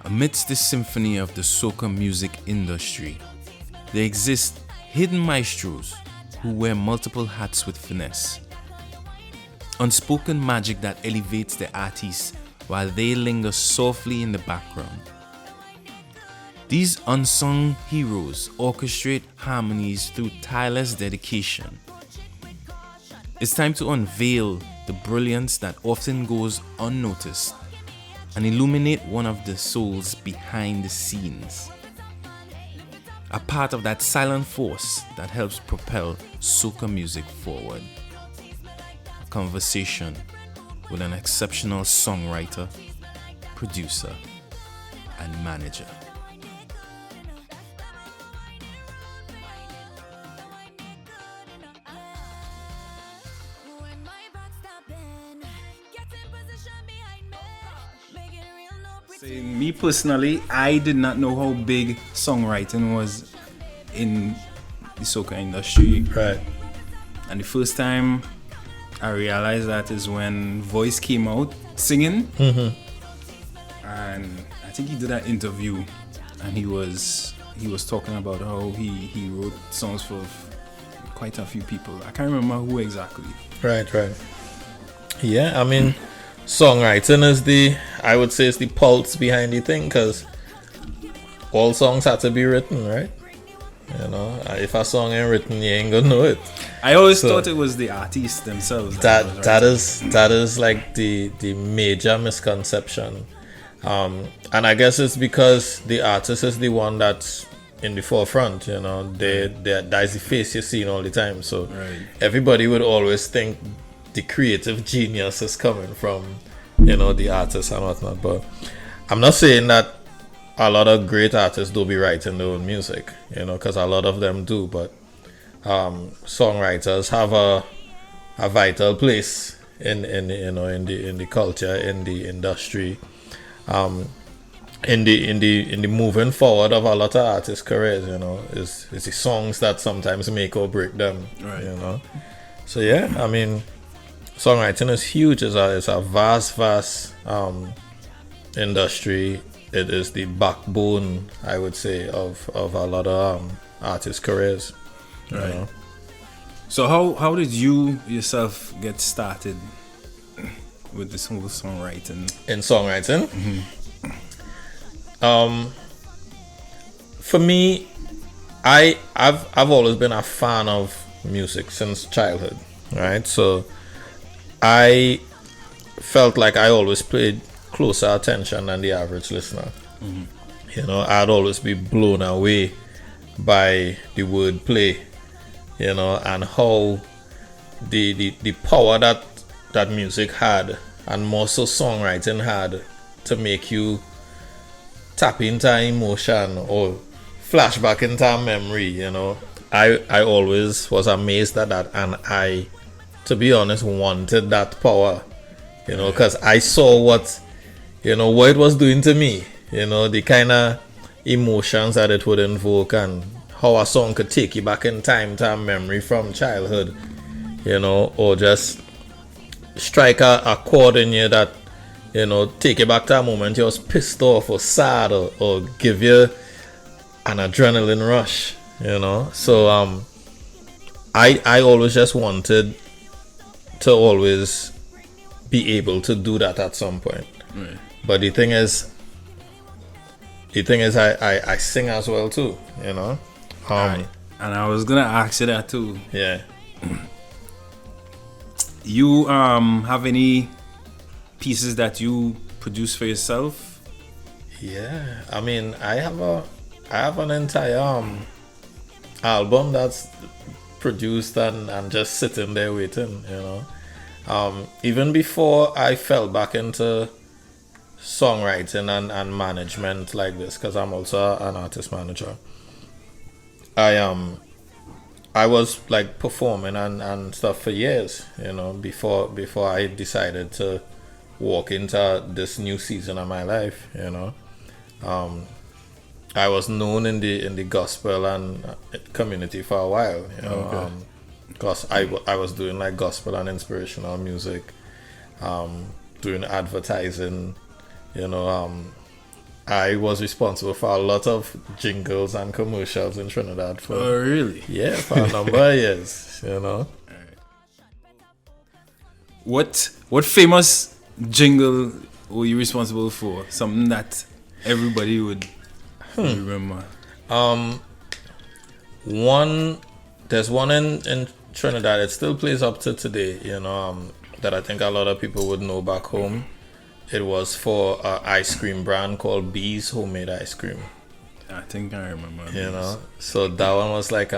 Amidst the symphony of the soca music industry, there exist hidden maestros who wear multiple hats with finesse. Unspoken magic that elevates the artist while they linger softly in the background. These unsung heroes orchestrate harmonies through tireless dedication. It's time to unveil the brilliance that often goes unnoticed and illuminate one of the souls behind the scenes. A part of that silent force that helps propel soca music forward. A conversation with an exceptional songwriter, producer, and manager. Me personally, I did not know how big songwriting was in the soca industry. Right. And the first time I realized that is when Voice came out singing. And I think he did an interview and he was talking about how he wrote songs for quite a few people. I can't remember who exactly. Right. Yeah, I mean, songwriting is I would say it's the pulse behind the thing, because all songs have to be written, right? You know, if a song ain't written, you ain't gonna know it. I always thought it was the artists themselves. That is like the major misconception, and I guess it's because the artist is the one that's in the forefront. You know, that's the face you're seeing all the time. So everybody would always think the creative genius is coming from, you know, the artist and whatnot. But I'm not saying that a lot of great artists do be writing their own music, you know, because a lot of them do. But songwriters have a vital place in the culture, in the industry, in the moving forward of a lot of artists' careers. You know, is the songs that sometimes make or break them. Right. You know, so yeah, I mean, songwriting is huge. It's a vast industry. It is the backbone, I would say, of a lot of artists' careers. Right. Know? So how did you yourself get started with this whole songwriting? In songwriting? For me, I've always been a fan of music since childhood, right? So I felt like I always paid closer attention than the average listener. You know, I'd always be blown away by the wordplay, you know, and how the power that music had, and more so songwriting had, to make you tap into emotion or flash back into a memory. You know, I always was amazed at that, and I, to be honest, wanted that power, you know, because I saw what it was doing to me, you know, the kind of emotions that it would invoke, and how a song could take you back in time to a memory from childhood, you know, or just strike a chord in you that, you know, take you back to a moment you was pissed off or sad, or give you an adrenaline rush, you know. So I always just wanted to always be able to do that at some point. Right. But the thing is I sing as well too, you know. And I was gonna ask you that too. Yeah. You have any pieces that you produce for yourself? Yeah. I mean, I have an entire album that's produced and just sitting there waiting, you know. Even before I fell back into songwriting and management like this, because I'm also an artist manager, I was like performing and stuff for years, you know, before I decided to walk into this new season of my life, you know. I was known in the gospel and community for a while, you know, because I was doing like gospel and inspirational music, doing advertising, you know, I was responsible for a lot of jingles and commercials in Trinidad for Oh, really? yeah, for a number of years, you know. What famous jingle were you responsible for? Something that everybody would remember. There's one in Trinidad. It still plays up to today, you know, that I think a lot of people would know back home. It was for an ice cream brand called Bees Homemade Ice Cream. I think I remember. You know, so that one was like,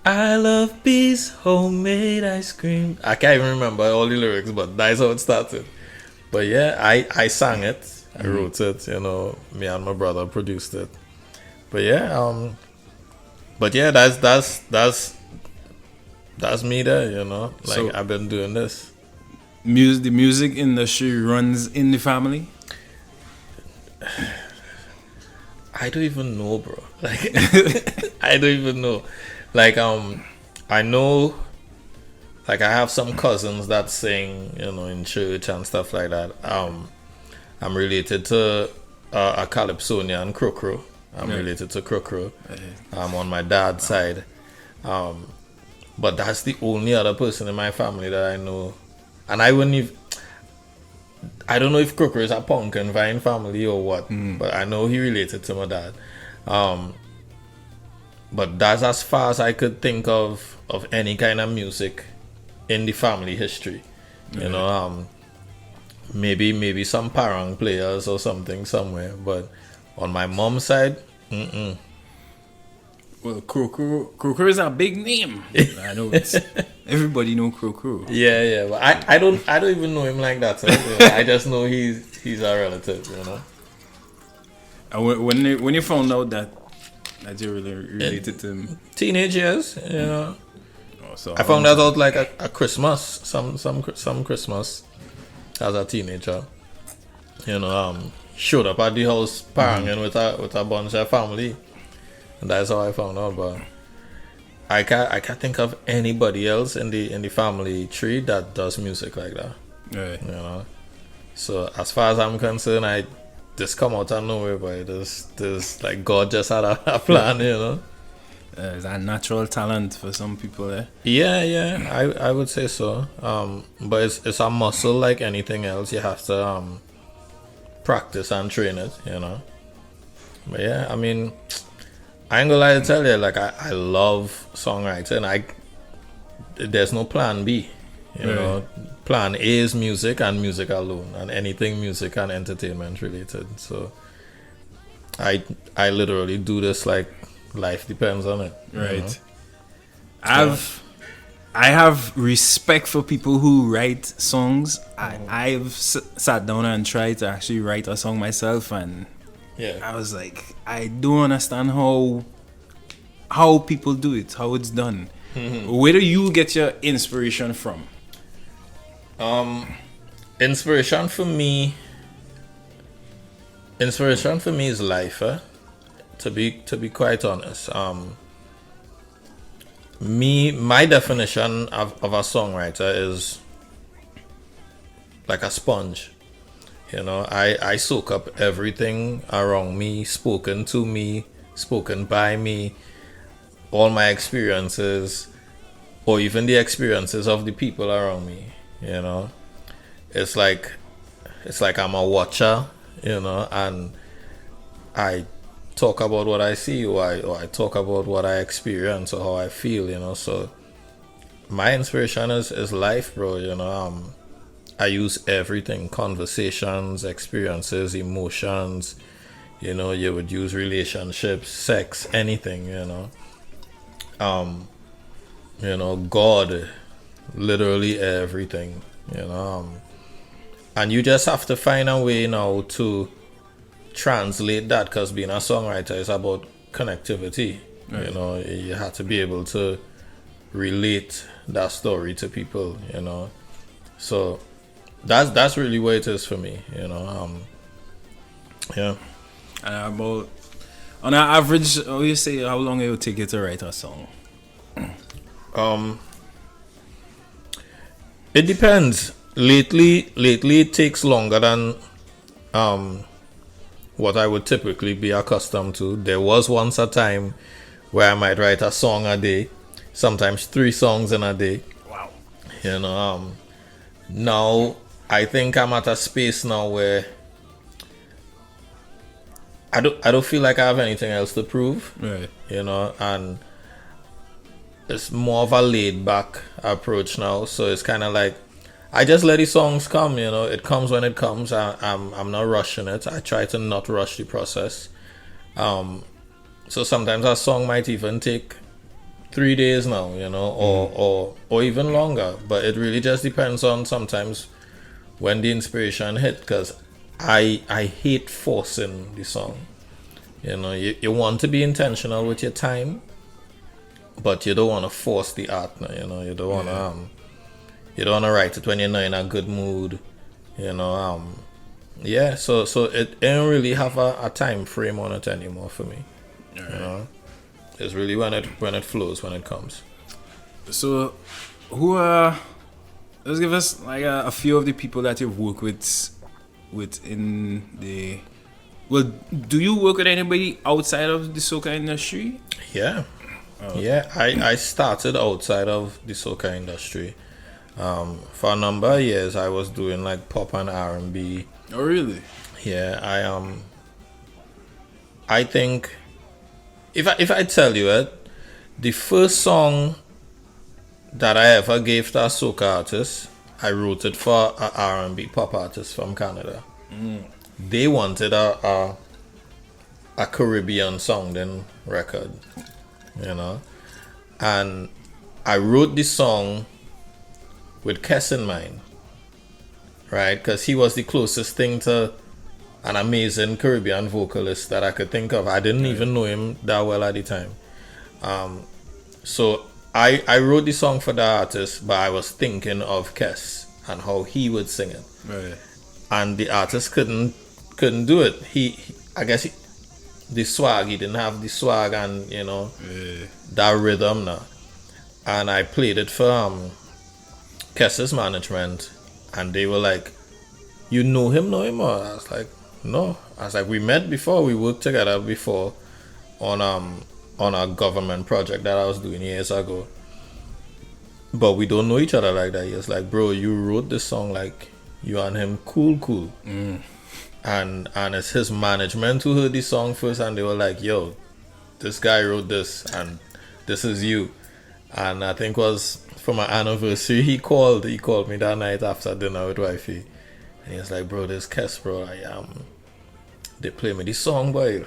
I love Bees Homemade Ice Cream. I can't even remember all the lyrics, but that's how it started. But yeah, I sang it. I wrote it. You know, me and my brother produced it. But yeah, that's me there. You know, like So- I've been doing this. The music industry runs in the family. I don't even know, bro. Like, I don't even know. Like, I know, like, I have some cousins that sing, you know, in church and stuff like that. I'm related to a Calypsonian Krokro. I'm related to Krokro. On my dad's side. But that's the only other person in my family that I know. And I wouldn't even... I don't know if Krokro is a punk and vine family or what, but I know he related to my dad. But that's as far as I could think of any kind of music in the family history. You know, maybe some parang players or something somewhere, but on my mom's side, Well, Krokro is a big name. I know it's everybody know Krokro. yeah, but I don't even know him like that. So, you know, I just know he's a relative, you know. And when you found out that you're really related to him, Teenage years, you know. so I found that out like a Christmas, some Christmas as a teenager. You know, showed up at the house paranging with a bunch of family. And that's how I found out, but I can't think of anybody else in the family tree that does music like that. Right. You know. So as far as I'm concerned, I just come out of nowhere, but there's like God just had a plan, you know. Is that natural talent for some people, eh? Yeah, I would say so. But it's a muscle like anything else. You have to practice and train it, you know. But yeah, I mean, I ain't gonna lie to tell you, like I love songwriting. There's no plan B, you know. Plan A is music and music alone, and anything music and entertainment related. So I literally do this like life depends on it. Right. I have respect for people who write songs. I've sat down and tried to actually write a song myself, and I was like, I don't understand how people do it, how it's done. Where do you get your inspiration from? Inspiration for me is life, to be quite honest. My definition of a songwriter is like a sponge. You know, I soak up everything around me, spoken to me, spoken by me, all my experiences, or even the experiences of the people around me. You know, it's like I'm a watcher, you know, and I talk about what I see, or I talk about what I experience or how I feel, you know. So my inspiration is life, bro. You know, I use everything: conversations, experiences, emotions. You know, you would use relationships, sex, anything. You know, God, literally everything. You know, and you just have to find a way now to translate that, because being a songwriter is about connectivity. Right. You know, you have to be able to relate that story to people. You know, so that's really what it is for me. You know, yeah. And on an average, you say how long it will take you to write a song? It depends. Lately it takes longer than what I would typically be accustomed to. There was once a time where I might write a song a day, sometimes 3 songs in a day. Wow. You know, now I think I'm at a space now where I don't feel like I have anything else to prove. Right. You know, and it's more of a laid back approach now. So it's kind of like I just let the songs come. You know, it comes when it comes. I'm not rushing it. I try to not rush the process. So sometimes a song might even take 3 days now, you know, or even longer. But it really just depends on sometimes when the inspiration hit, because I hate forcing the song. You know, you want to be intentional with your time, but you don't want to force the art now, you know. You don't want to write it when you're not in a good mood, you know. Yeah, so it don't really have a time frame on it anymore for me. You know, it's really when it flows, when it comes. So, let's give us like a few of the people that you've worked with in the. Well, do you work with anybody outside of the soca industry? Yeah. Yeah, I started outside of the soca industry. For a number of years, I was doing like pop and R&B. Oh, really? Yeah, I think if I tell you it, the first song that I ever gave to a soca artist, I wrote it for a R&B pop artist from Canada. They wanted a Caribbean sounding record, you know, and I wrote the song with KES in mind, right? Because he was the closest thing to an amazing Caribbean vocalist that I could think of. I didn't even know him that well at the time. So I wrote the song for the artist, but I was thinking of KES and how he would sing it. Right. And the artist couldn't do it. I guess the swag, he didn't have the swag and, you know, that rhythm now. And I played it for KES's management, and they were like, "You know him? Or?" I was like, "No." I was like, "We met before. We worked together before on a government project that I was doing years ago. But we don't know each other like that." He was like, "Bro, you wrote this song like you and him cool." And it's his management who heard the song first, and they were like, "Yo, this guy wrote this, and this is you." And I think it was for my anniversary, he called me that night after dinner with wifey, and he was like, "Bro, this KES, bro, they play me this song, boy."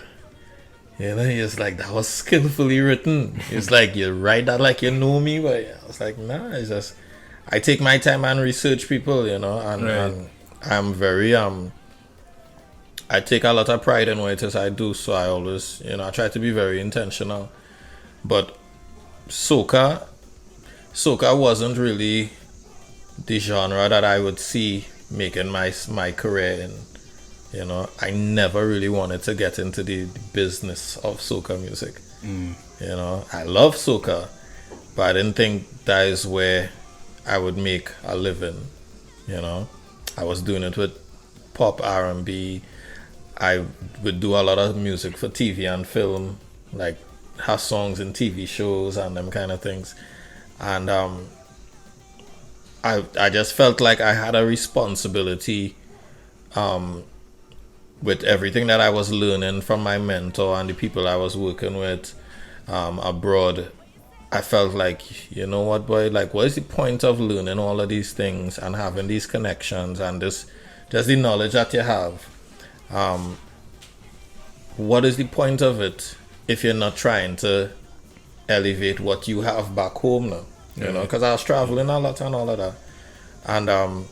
You know, he was like, "That was skillfully written." He's like, "You write that like you know me, boy." I was like, "Nah, it's just I take my time and research people, you know, and I'm very I take a lot of pride in what it is I do, so I always, you know, I try to be very intentional. But soca wasn't really the genre that I would see making my career in. You know, I never really wanted to get into the business of soca music. You know, I love soca, but I didn't think that is where I would make a living. You know, I was doing it with pop R&B. I would do a lot of music for TV and film, like have songs in TV shows and them kind of things. And I just felt like I had a responsibility with everything that I was learning from my mentor and the people I was working with abroad. I felt like, you know what, boy, like, what is the point of learning all of these things and having these connections and just the knowledge that you have? What is the point of it if you're not trying to elevate what you have back home now? You know, because I was traveling a lot and all of that. And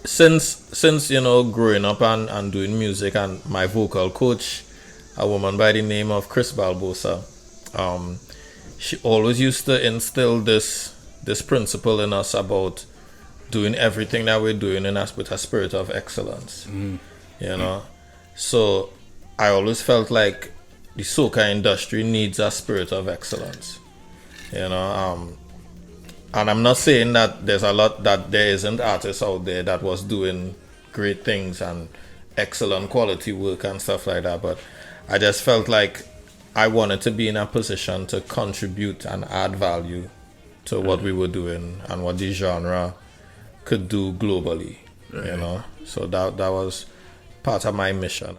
since you know, growing up and doing music, and my vocal coach, a woman by the name of Chris Balbosa, she always used to instill this principle in us about doing everything that we're doing in us with a spirit of excellence. You know, so I always felt like the soca industry needs a spirit of excellence. You know, and I'm not saying that there's a lot that there isn't artists out there that was doing great things and excellent quality work and stuff like that, but I just felt like I wanted to be in a position to contribute and add value to what we were doing and what the genre could do globally, you know. So that was part of my mission.